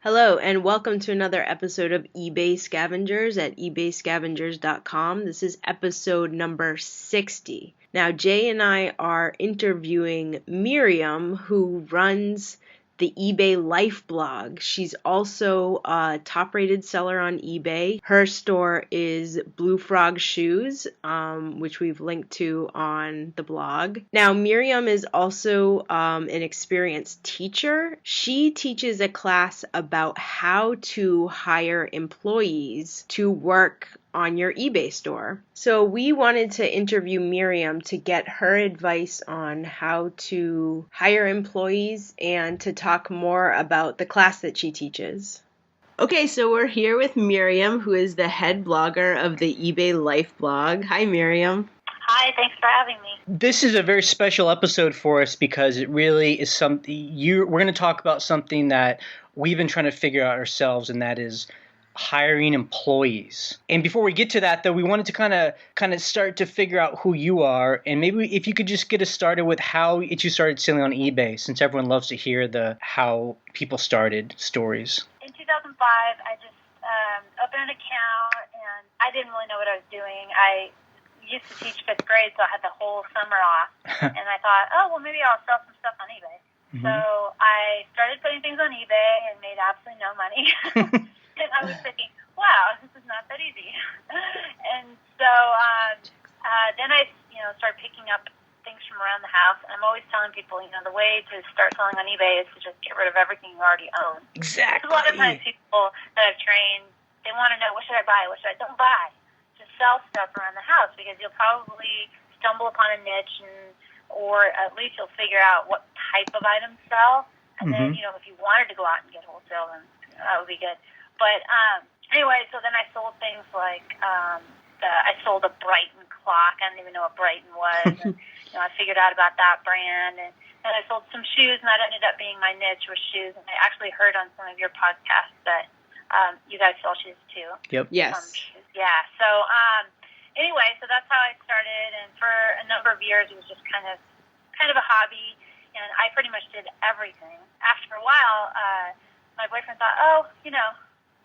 Hello, and welcome to another episode of eBay Scavengers at ebayscavengers.com. This is episode number 60. Now, Jay and I are interviewing Miriam, who runs the eBay Life blog. She's also a top-rated seller on eBay. Her store is Blue Frog Shoes, which we've linked to on the blog. Now, Miriam is also an experienced teacher. She teaches a class about how to hire employees to work on your eBay store. So we wanted to interview Miriam to get her advice on how to hire employees and to talk more about the class that she teaches. Okay, so we're here with Miriam, who is the head blogger of the eBay Life blog. Hi, Miriam. Hi, thanks for having me. This is a very special episode for us because it really is something we're going to talk about something that we've been trying to figure out ourselves, and that is hiring employees. And before we get to that, though, we wanted to kind of start to figure out who you are, and maybe if you could just get us started with how you started selling on eBay, since everyone loves to hear how people started stories. In 2005, I just opened an account, and I didn't really know what I was doing. I used to teach fifth grade, so I had the whole summer off, and I thought, oh, well, maybe I'll sell some stuff on eBay. Mm-hmm. So I started putting things on eBay and made absolutely no money. And I was thinking, wow, this is not that easy. And so then I started picking up things from around the house. And I'm always telling people, the way to start selling on eBay is to just get rid of everything you already own. Exactly. A lot of times people that I've trained, they want to know, what should I buy? What should I don't buy? Just sell stuff around the house, because you'll probably stumble upon a niche, or at least you'll figure out what type of items sell. And then, if you wanted to go out and get wholesale, then that would be good. But anyway, so then I sold things like I sold a Brighton clock. I didn't even know what Brighton was. And, I figured out about that brand. And then I sold some shoes, and that ended up being my niche was shoes. And I actually heard on some of your podcasts that you guys sell shoes too. Yep. Yes. Yeah. So anyway, so that's how I started. And for a number of years, it was just kind of a hobby. And I pretty much did everything. After a while, my boyfriend thought,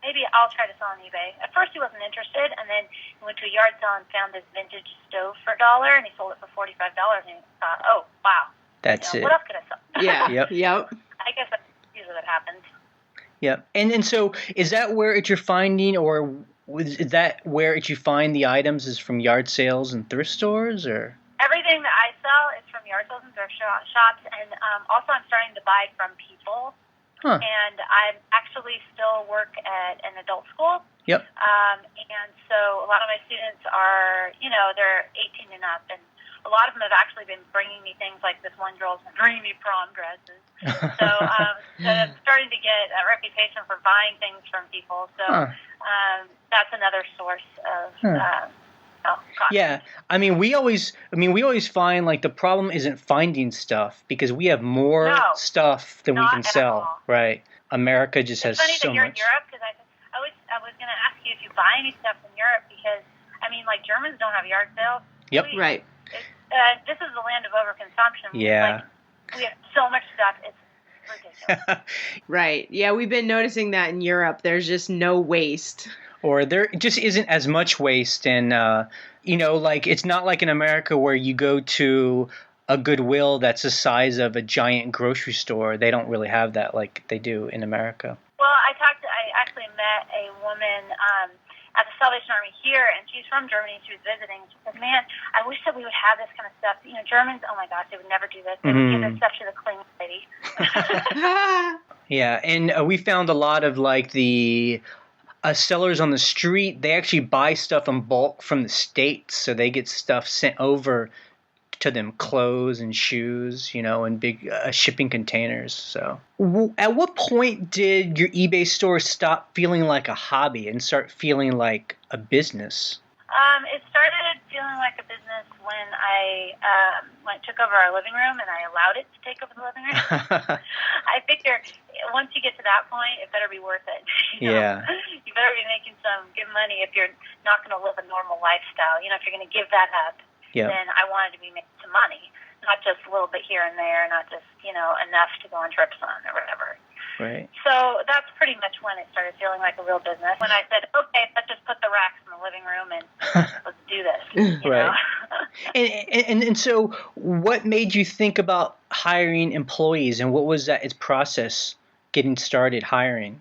maybe I'll try to sell on eBay. At first, he wasn't interested, and then he went to a yard sale and found this vintage stove for $1, and he sold it for $45, and he thought, oh, wow. That's it. What else could I sell? Yeah. Yep. I guess that's usually what happens. Yep. And so is that where you're finding, or is that where you find the items is from yard sales and thrift stores, or? Everything that I sell is from yard sales and thrift shops, and also I'm starting to buy from people. Huh. And I actually still work at an adult school. Yep. And so a lot of my students are, they're 18 and up, and a lot of them have actually been bringing me things like this one girl's been bringing me prom dresses. So I'm starting to get a reputation for buying things from people. So that's another source of yeah, we always find like the problem isn't finding stuff, because we have more stuff than we can sell. All. Right. America just has so much. It's funny that you're in Europe, because I was going to ask you if you buy any stuff in Europe, because Germans don't have yard sales. Yep. Right. This is the land of overconsumption. Yeah. We have so much stuff. It's ridiculous. Right. Yeah, we've been noticing that in Europe. There's just no waste. Or there just isn't as much waste, and it's not like in America where you go to a Goodwill that's the size of a giant grocery store. They don't really have that like they do in America. Well, I actually met a woman at the Salvation Army here, and she's from Germany. She was visiting. She said, "Man, I wish that we would have this kind of stuff. Germans, oh my gosh, they would never do this. They would give this stuff to the cleaning lady." Yeah, and we found a lot of like the sellers on the street. They actually buy stuff in bulk from the States, so they get stuff sent over to them, clothes and shoes, in big shipping containers. So at what point did your eBay store stop feeling like a hobby and start feeling like a business? It started feeling like a business when I took over our living room, and I allowed it to take over the living room. I figure once you get to that point, it better be worth it. Yeah. You better be making some good money if you're not going to live a normal lifestyle. If you're going to give that up, then I wanted to be making some money, not just a little bit here and there, not just, enough to go on trips on or whatever. Right. So that's pretty much when it started feeling like a real business. When I said, okay, let's just put the racks in the living room and let's do this. You Right. know? And so what made you think about hiring employees, and what was its process getting started hiring?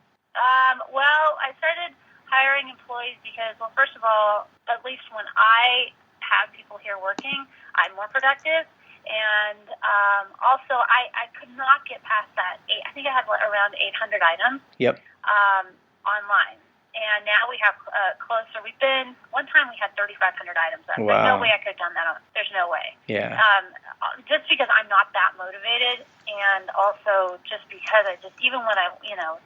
Well, I started hiring employees because, well, first of all, at least when I have people here working, I'm more productive. And also, I could not get past that. I think I had around 800 items. Yep. Online. And now we have closer. One time we had 3,500 items up. Wow. There's no way I could have done that. There's no way. Yeah. Just because I'm not that motivated, and also just because even when I,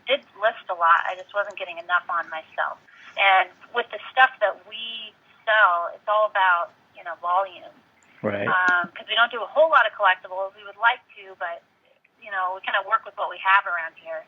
did list a lot, I just wasn't getting enough on myself. And with the stuff that we sell, it's all about, volume. Right. Because we don't do a whole lot of collectibles. We would like to, but, we kind of work with what we have around here.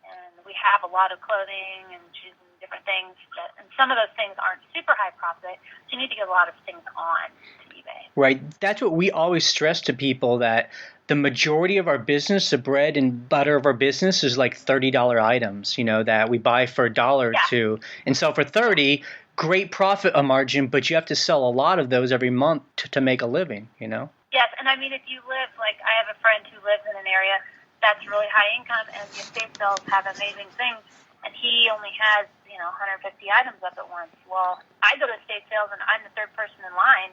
And we have a lot of clothing and shoes and different things. And some of those things aren't super high profit, so you need to get a lot of things on to eBay. Right. That's what we always stress to people, that the majority of our business, the bread and butter of our business, is like $30 items, that we buy for $1 or $2 and sell for $30. Great profit margin, but you have to sell a lot of those every month to make a living, Yes, and I mean, if you live, like I have a friend who lives in an area that's really high income, and the estate sales have amazing things, and he only has, 150 items up at once. Well, I go to estate sales, and I'm the third person in line,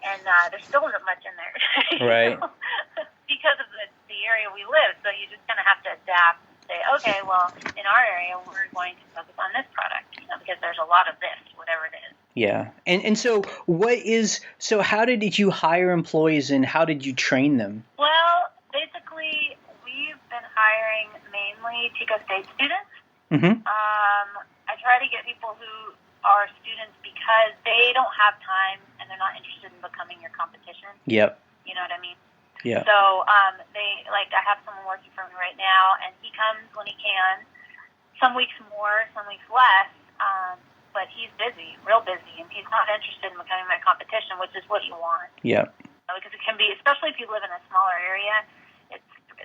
and there still isn't much in there. Right. Because of the area we live, so you just kind of have to adapt and say, okay, well, in our area, we're going to focus on this product, because there's a lot of this, whatever it is. Yeah. And so how did you hire employees, and how did you train them? Well, basically, we've been hiring mainly Chico State students. Mm-hmm. I try to get people who are students because they don't have time and they're not interested in becoming your competition. Yep. You know what I mean? Yeah. So I have someone working for me right now, and he comes when he can. Some weeks more, some weeks less. But he's busy, real busy, and he's not interested in becoming my competition, which is what you want. Yeah. Because it can be, especially if you live in a smaller area,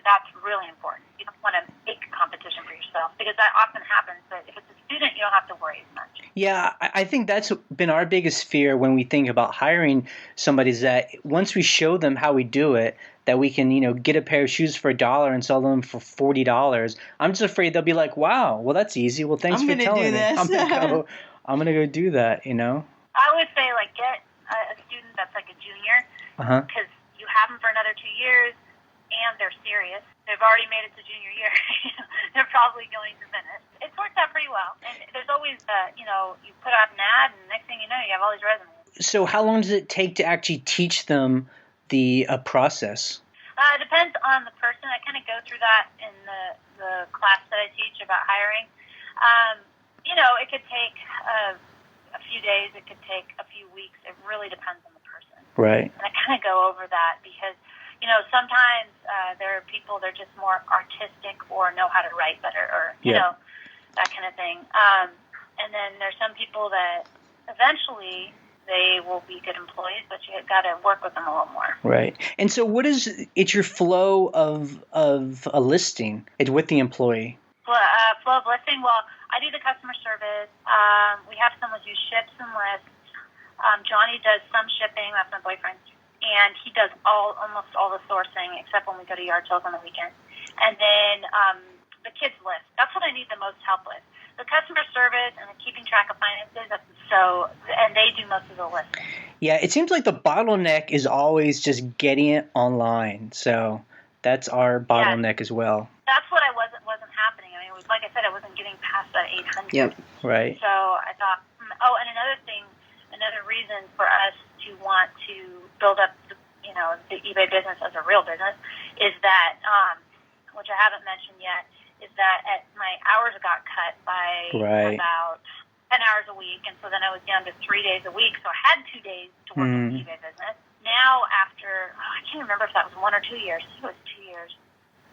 that's really important. You don't want to make competition for yourself, because that often happens. But if it's a student, you don't have to worry as much. Yeah, I think that's been our biggest fear when we think about hiring somebody, is that once we show them how we do it, that we can, get a pair of shoes for $1 and sell them for $40. I'm just afraid they'll be like, wow, well, that's easy. Well, thanks for telling me. I'm going to go do that, I would say, get a student that's like a junior, because you have them for another 2 years, and they're serious. They've already made it to junior year. They're probably going to finish. It's worked out pretty well. And there's always, you put out an ad, and next thing you know, you have all these resumes. So how long does it take to actually teach them the process? It depends on the person. I kind of go through that in the class that I teach about hiring. It could take a few days. It could take a few weeks. It really depends on the person. Right. And I kind of go over that because, sometimes there are people, they're just more artistic or know how to write better or, that kind of thing. And then there's some people that eventually they will be good employees, but you got to work with them a little more. Right. And so it's your flow of a listing with the employee? Flow of listing? Well, I do the customer service. We have someone who ships and lists. Johnny does some shipping. That's my boyfriend. And he does almost all the sourcing, except when we go to yard sales on the weekend. And then the kids list. That's what I need the most help with. The customer service and the keeping track of finances, and they do most of the listing. Yeah, it seems like the bottleneck is always just getting it online. So that's our bottleneck as well. That's what wasn't happening. I mean, it was, like I said, I wasn't getting past that 800. Yep. Right. So I thought, and another reason for us to want to build up the eBay business as a real business is that, which I haven't mentioned yet, is that my hours got cut by about 10 hours a week, and so then I was down to 3 days a week, so I had 2 days to work in the eBay business. Now after, I can't remember if that was 1 or 2 years, I think it was 2 years,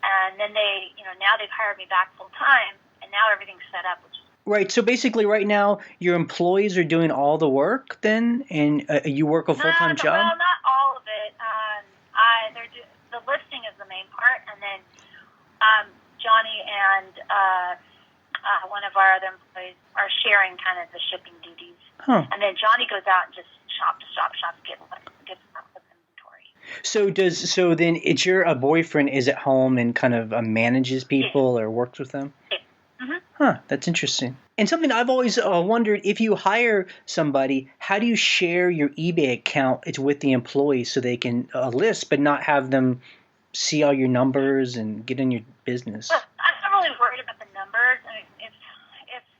and then now they've hired me back full time, and now everything's set up, which is right. So basically right now your employees are doing all the work then, and you work a full-time job? Well, not all of it. The listing is the main part, and then Johnny Johnny and one of our other employees are sharing kind of the shipping duties. Huh. And then Johnny goes out and just shop, get stuff with inventory. So then it's a boyfriend is at home and kind of manages people or works with them? Yeah. Mm-hmm. Huh, that's interesting. And something I've always wondered, if you hire somebody, how do you share your eBay account with the employees so they can list but not have them see all your numbers and get in your business? Well, I'm not really worried about the numbers. I mean, if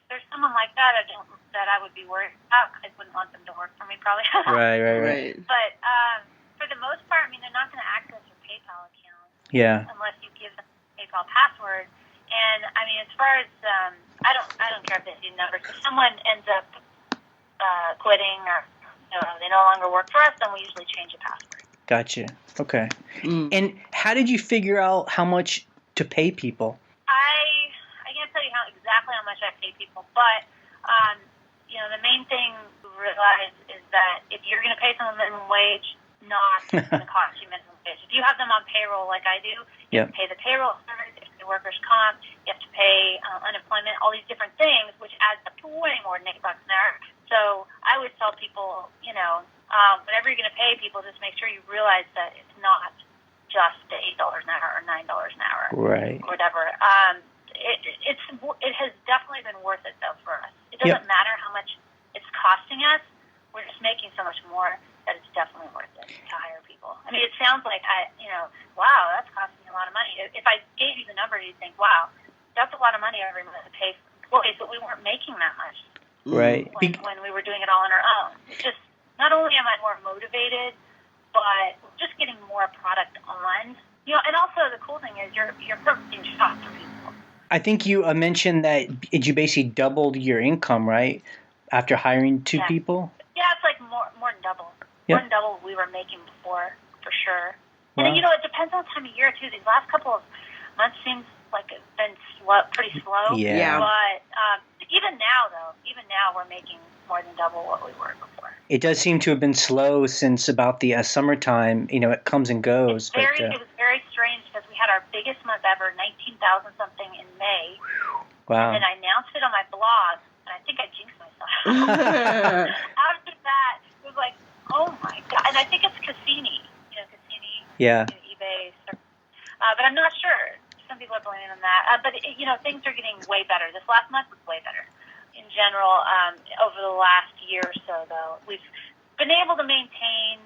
there's someone like that, I would be worried about. I wouldn't want them to work for me, probably. Right. But for the most part, I mean, they're not going to access your PayPal account. Yeah. Unless you give them a PayPal password. And I mean, as far as I don't care if they do numbers. If someone ends up quitting or they no longer work for us, then we usually change the password. Gotcha. Okay. And how did you figure out how much to pay people? I can't tell you exactly how much I pay people, but the main thing to realize is that if you're going to pay someone minimum wage, not going to cost you minimum wage. If you have them on payroll like I do, you have to pay the payroll service, you have to pay workers' comp, you have to pay unemployment, all these different things, which adds up to way more than $8 an hour. So I always tell people, whatever you're going to pay people, just make sure you realize that it's not just the $8 an hour or $9 an hour, right? Or whatever. It has definitely been worth it though for us. It doesn't matter how much it's costing us. We're just making so much more that it's definitely worth it to hire people. I mean, it sounds like wow, that's costing a lot of money. If I gave you the number, you'd think, wow, that's a lot of money every month to pay for employees, but we weren't making that much. Right. When we were doing it all on our own. It's just, not only am I more motivated, but just getting more product on. And also the cool thing is you're providing jobs for people. I think you mentioned that you basically doubled your income, right? After hiring two people? Yeah, it's like more than double. Yep. More than double we were making before, for sure. Wow. And it depends on the time of year too. These last couple of months seems like it's been pretty slow. Yeah. But even now we're making more than double what we were before. It does seem to have been slow since about the summertime. It comes and goes. It was very strange because we had our biggest month ever, 19,000 something in May. Wow. And then I announced it on my blog, and I think I jinxed myself. After that, it was like, oh my God. And I think it's Cassini. Cassini. Yeah. eBay. But I'm not sure. Some people are blaming on that. But things are getting way better. This last month was way better. In general, over the last year or so, though, we've been able to maintain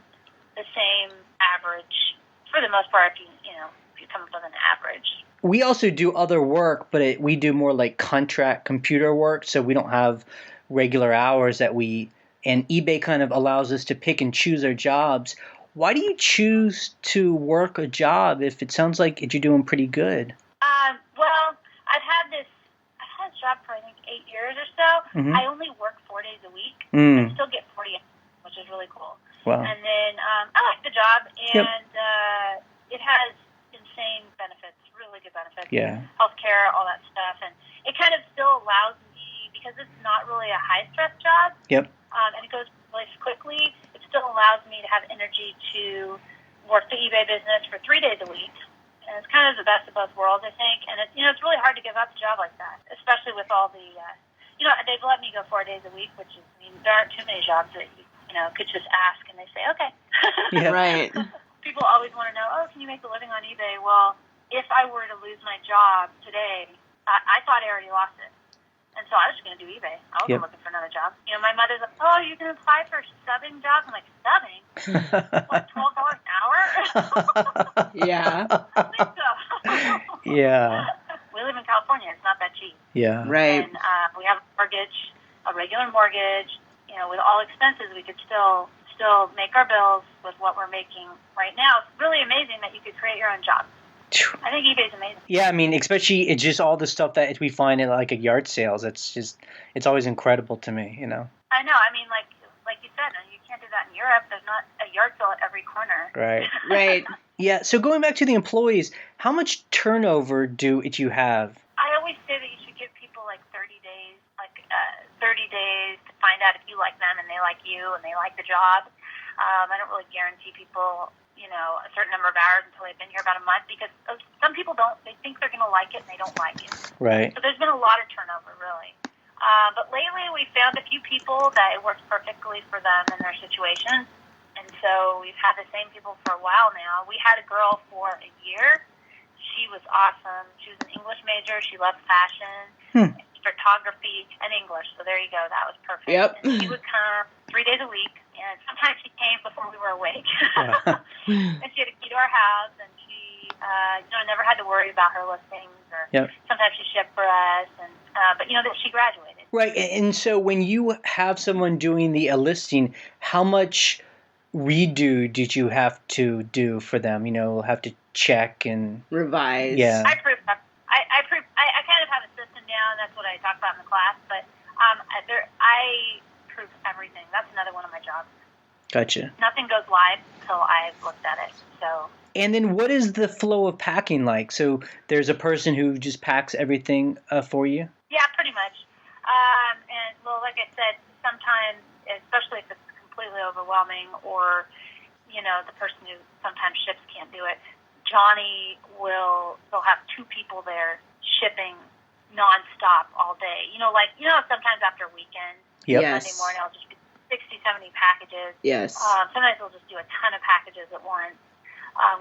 the same average for the most part. If you come up with an average. We also do other work, but we do more like contract computer work, so we don't have regular hours and eBay kind of allows us to pick and choose our jobs. Why do you choose to work a job if it sounds like you're doing pretty good? Well, I've had this job for I think 8 years or so. Mm-hmm. I only work 4 days a week. I still get 40 hours, which is really cool. Wow. And then I like the job, and it has insane benefits, really good benefits. Yeah. Healthcare, all that stuff, and it kind of still allows me, because it's not really a high stress job. Yep. And it goes really quickly. It still allows me to have energy to work the eBay business for 3 days a week. And it's kind of the best of both worlds, I think. And it's really hard to give up a job like that, especially with all the, they've let me go 4 days a week, which is, there aren't too many jobs that you could just ask and they say, okay. Yeah. Right. People always want to know, can you make a living on eBay? Well, if I were to lose my job today, I thought I already lost it. And so I was just going to do eBay. I wasn't looking for another job. My mother's like, you can apply for subbing jobs. I'm like, subbing? What, $12 an hour? Yeah. I think so. Yeah. We live in California. It's not that cheap. Yeah. Right. And we have a mortgage, a regular mortgage. With all expenses, we could still make our bills with what we're making right now. It's really amazing that you could create your own job. I think eBay's amazing. Yeah, especially it's just all the stuff that we find in like a yard sales. It's always incredible to me, I know. Like you said, you can't do that in Europe. There's not a yard sale at every corner. Right. Right. Yeah. So going back to the employees, how much turnover do you have? I always say that you should give people like 30 days, 30 days to find out if you like them and they like you and they like the job. I don't really guarantee people, a certain number of hours until they've been here about a month, because some people don't. They think they're going to like it, and they don't like it. Right. So there's been a lot of turnover, really. But lately, we found a few people that it works perfectly for them and their situation. And so we've had the same people for a while now. We had a girl for a year. She was awesome. She was an English major. She loved fashion, photography, and English. So there you go. That was perfect. Yep. And she would come 3 days a week. And sometimes she came before we were awake. And she had a key to our house. And she, never had to worry about her listings. Or sometimes she shipped for us. And but, that she graduated. Right. And so when you have someone doing the listing, how much redo did you have to do for them? Have to check and revise. Yeah. I kind of have a system down. That's what I talk about in the class. But I proof everything. That's another one of my jobs. Gotcha. Nothing goes live until I've looked at it. So. And then what is the flow of packing like? So there's a person who just packs everything for you? Yeah, pretty much. And, well, like I said, sometimes, especially if it's completely overwhelming or, the person who sometimes ships can't do it, Johnny they'll have 2 people there shipping nonstop all day. Sometimes after a weekend, Monday morning, I'll just be 60, 70 packages. Yes. Sometimes they'll just do a ton of packages at once.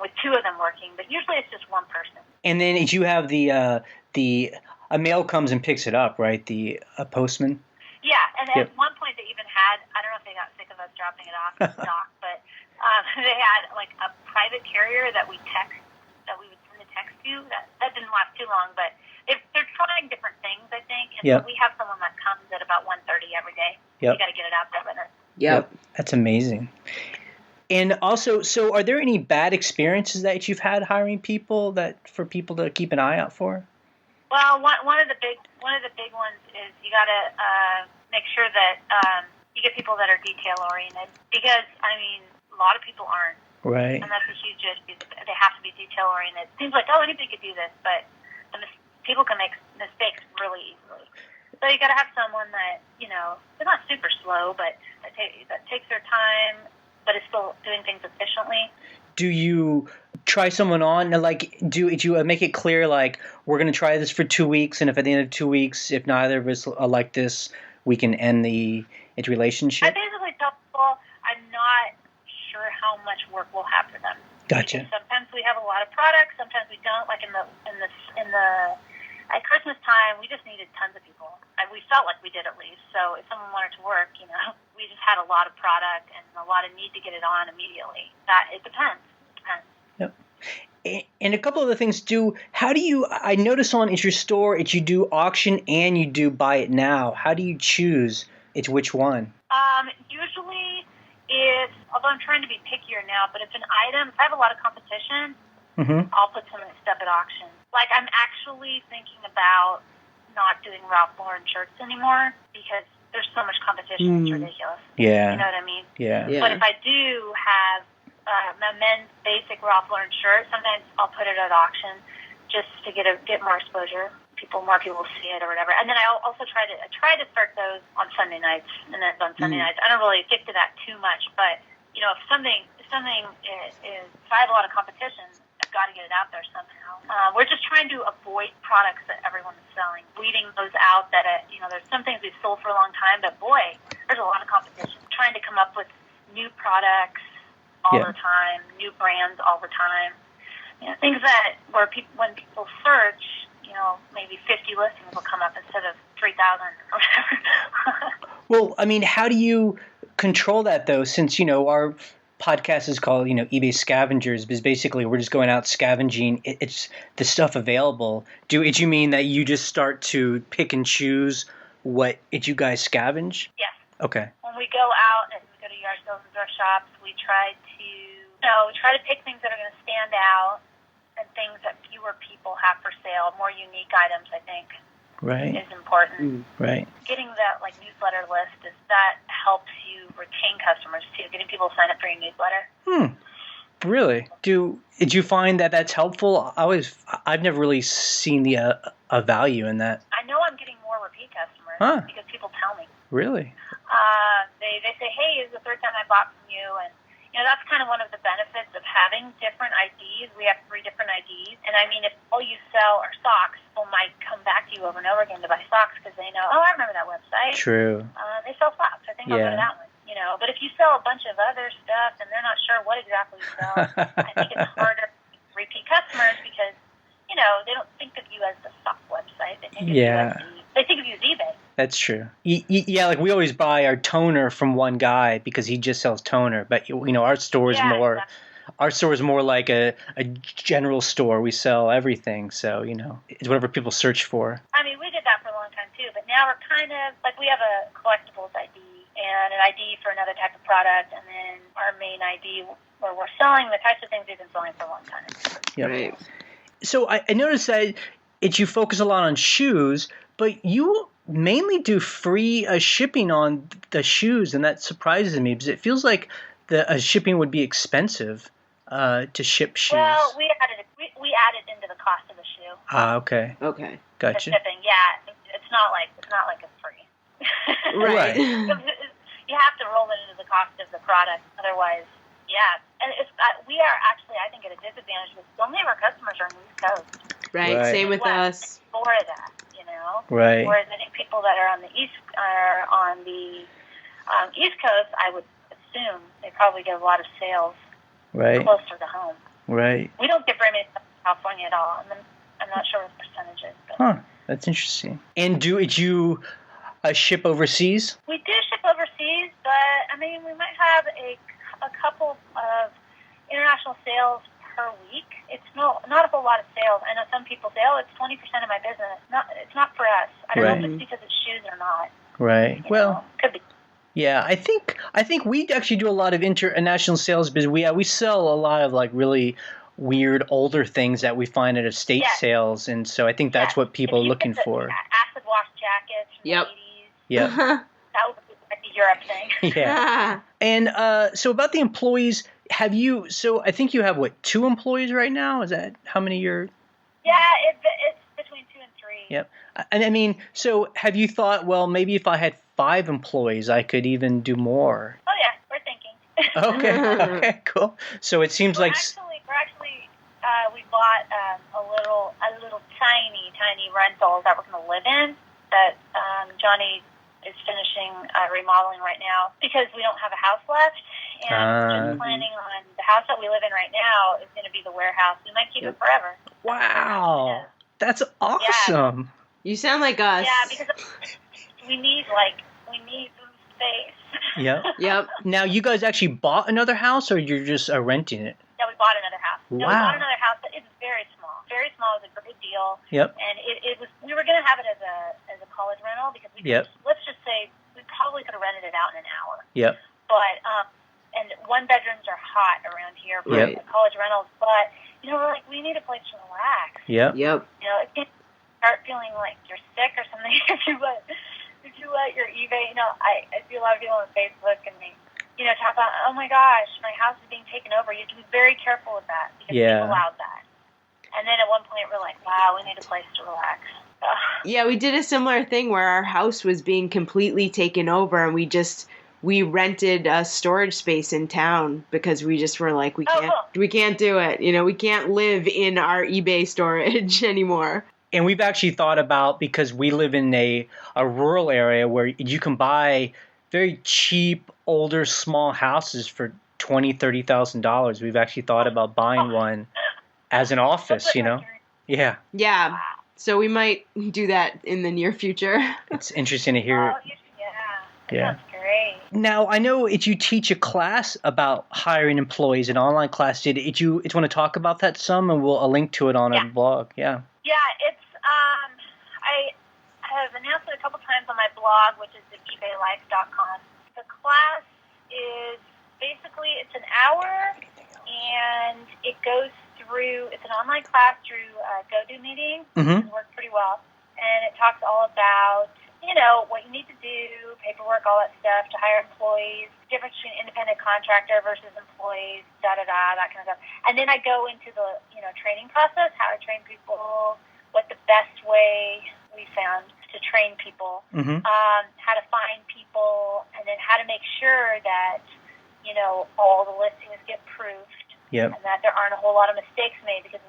With 2 of them working, but usually it's just one person. And then you have a mail comes and picks it up, right? A postman. Yeah, and at one point they even had, I don't know if they got sick of us dropping it off at the dock, but they had like a private carrier that we would send a text to. That didn't last too long, but they're trying different things, I think. And so we have someone that comes at about 1:30 every day. You got to get it out there with us. Yep. That's amazing. And also, so are there any bad experiences that you've had hiring people for people to keep an eye out for? Well, one of the big ones is you got to make sure that you get people that are detail oriented, because a lot of people aren't. Right. And that's a huge issue. They have to be detail oriented. It seems like anybody could do this, but people can make mistakes really easily. So you got to have someone that they're not super slow, but that takes their time, but it's still doing things efficiently. Do you try someone on? Do you make it clear, like, we're going to try this for 2 weeks, and if at the end of 2 weeks, if neither of us are like this, we can end the relationship? I basically tell people I'm not sure how much work we'll have for them. Gotcha. Because sometimes we have a lot of products, sometimes we don't. Like at Christmas time, we just needed tons of people. We felt like we did, at least. So if someone wanted to work, we just had a lot of product and a lot of need to get it on immediately. It depends. Yep. And a couple other things too. I notice on your store, you do auction and you do buy it now. How do you choose which one? Usually although I'm trying to be pickier now, but if an item, if I have a lot of competition, I'll put some stuff at auction. Like, I'm actually thinking about not doing Ralph Lauren shirts anymore because there's so much competition. It's ridiculous. Yeah. You know what I mean? Yeah. But if I do have a men's basic Ralph Lauren shirt, sometimes I'll put it at auction just to get more exposure. More people will see it or whatever. And then I also try to start those on Sunday nights. And then on Sunday nights, I don't really stick to that too much. But if something is, if I have a lot of competition, I've got to get it out there somehow. We're just trying to avoid products that everyone is selling, weeding those out. That there's some things we've sold for a long time, but boy, there's a lot of competition. Trying to come up with new products all the time, new brands all the time. Things that when people search, maybe 50 listings will come up instead of 3,000 or whatever. Well, how do you control that though? Since our podcast is called eBay Scavengers, because basically we're just going out scavenging. It's the stuff available. Do you mean that you just start to pick and choose what you guys scavenge? Yes. Okay. When we go out and we go to yard sales and thrift shops, we try to pick things that are going to stand out and things that fewer people have for sale, more unique items, I think, is important. Right. Getting that newsletter list, that helps you retain customers too, getting people to sign up for your newsletter. Really? Did you find that that's helpful? I've never really seen a value in that. I know I'm getting more repeat customers because people tell me. Really? They say, hey, it's the third time I bought from you, and That's kind of one of the benefits of having different IDs. We have 3 different IDs. And I mean, if all you sell are socks, people might come back to you over and over again to buy socks because they know, I remember that website. True. They sell socks. I think I'll go to that one. But if you sell a bunch of other stuff and they're not sure what exactly you sell, I think it's harder to repeat customers because, they don't think of you as the sock website. They think of you as eBay. That's true. Yeah, like we always buy our toner from one guy because he just sells toner. But our store is more, exactly. Our store is more like a general store. We sell everything, so it's whatever people search for. I mean, we did that for a long time too, but now we're kind of like we have a collectibles ID and an ID for another type of product, and then our main ID where we're selling the types of things we've been selling for a long time. Yep. Right. So I noticed that you focus a lot on shoes, but you mainly do free shipping on the shoes, and that surprises me because it feels like the shipping would be expensive to ship shoes. Well, we added into the cost of the shoe. Okay. Okay. Gotcha. The shipping, it's not like it's free. Right. You have to roll it into the cost of the product, otherwise. Yeah, and we are actually, I think, at a disadvantage because so many of our customers are on the East Coast. Right. Same with us. Florida, Right. Whereas I think people that are on the East Coast, I would assume they probably get a lot of sales closer to home. Right. We don't get very many from California at all. I'm not sure what the percentage is. But. That's interesting. And do you ship overseas? We do ship overseas, but I mean, we might have a couple of international sales per week. It's not a whole lot of sales. I know some people say, it's 20% of my business. It's not for us. I don't know if it's because it's shoes or not. Right. Could be. Yeah, I think we actually do a lot of international sales because we sell a lot of like really weird older things that we find at estate sales, and so I think that's what people are looking for. Acid wash jackets from the 80s. Yep. That would be like a Europe thing. Yeah. And so about the employees, so I think you have 2 employees right now? Is that how many you're? Yeah, it's between 2 and 3. Yep. And I mean, so have you thought, well, maybe if I had 5 employees, I could even do more? Oh yeah, we're thinking. Okay, cool. So it seems like we bought a little tiny rental that we're going to live in. That Johnny is finishing remodeling right now because we don't have a house left, and just planning on the house that we live in right now is going to be the warehouse. We might keep it forever. Wow, that's awesome. Yeah. You sound like us. Yeah, because we need some space. Yep. Now, you guys actually bought another house, or you're just renting it? Yeah, we bought another house. Wow. No, we bought another house, but it's very small. Very small. It was a good deal. Yep. And it was. We were going to have it as a college rental because let's just say we probably could have rented it out in an hour. Yep. But and 1-bedrooms are hot around here for college rentals. But we're like, we need a place to relax. Yep. It can't start feeling like you're sick or something if you let your eBay. I see a lot of people on Facebook and they talk about, oh my gosh, my house is being taken over. You have to be very careful with that because people allowed that. And then at one point we're like, wow, we need a place to relax. Yeah, we did a similar thing where our house was being completely taken over, and we rented a storage space in town because we just were like, we can't do it. We can't live in our eBay storage anymore. And we've actually thought about, because we live in a rural area where you can buy very cheap, older, small houses for $20,000, $30,000. We've actually thought about buying one as an office, Yeah. Yeah. So we might do that in the near future. It's interesting to hear. Yeah. That's great. Now, I know you teach a class about hiring employees, an online class. Did you want to talk about that some? And we'll link to it on our blog. Yeah. Yeah, it's I have announced it a couple times on my blog, which is the ebaylife.com. The class is basically, it's an hour, and it goes through, it's an online class through GoToMeeting. Mm-hmm. It worked pretty well. And it talks all about, what you need to do, paperwork, all that stuff to hire employees, difference between independent contractor versus employees, that kind of stuff. And then I go into the, training process, how to train people, what the best way we found to train people, mm-hmm. How to find people, and then how to make sure that all the listings get proofed. Yep. And that there aren't a whole lot of mistakes made, because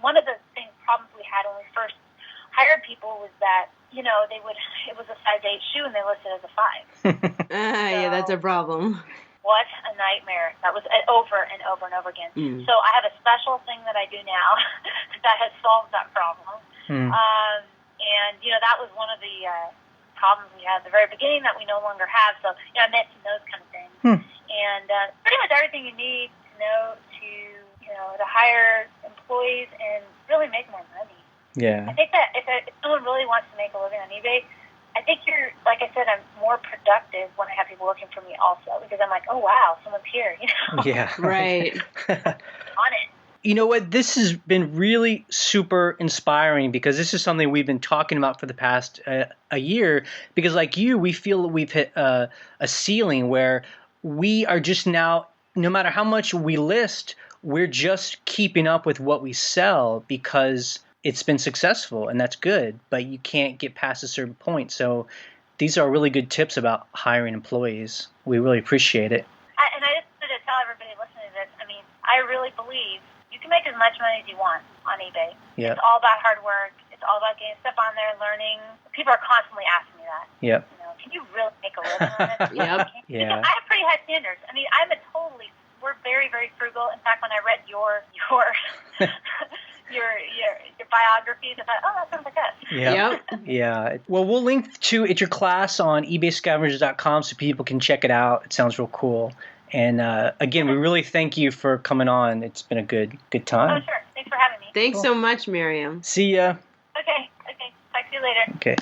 one of the problems we had when we first hired people was that, it was a size 8 shoe and they listed it as a 5. Yeah, that's a problem. What a nightmare. That was over and over and over again. So I have a special thing that I do now that has solved that problem. And, that was one of the problems we had at the very beginning that we no longer have. So, I mentioned those kind of things. And pretty much everything you need to know to hire employees and really make more money. Yeah. I think that if someone really wants to make a living on eBay, I think like I said, I'm more productive when I have people working for me also, because I'm like, oh, wow, someone's here, Yeah. Right. On it. You know what? This has been really super inspiring, because this is something we've been talking about for the past a year, because like you, we feel that we've hit a ceiling where we are just now, no matter how much we list, we're just keeping up with what we sell because it's been successful, and that's good, but you can't get past a certain point. So these are really good tips about hiring employees. We really appreciate it. And I just wanted to tell everybody listening to this, I really believe you can make as much money as you want on eBay. Yep. It's all about hard work. It's all about getting stuff on there and learning. People are constantly asking me that. Yep. Can you really make a living on it? Yep. Yeah. Because I have pretty high standards. We're very, very frugal. In fact, when I read your biographies, I thought, oh, that sounds like us. Yep. Yeah. Well, we'll link to your class on ebayscavengers.com so people can check it out. It sounds real cool. And again, we really thank you for coming on. It's been a good time. Oh, sure. Thanks for having me. Thanks so much, Miriam. See ya. Okay. Talk to you later. Okay.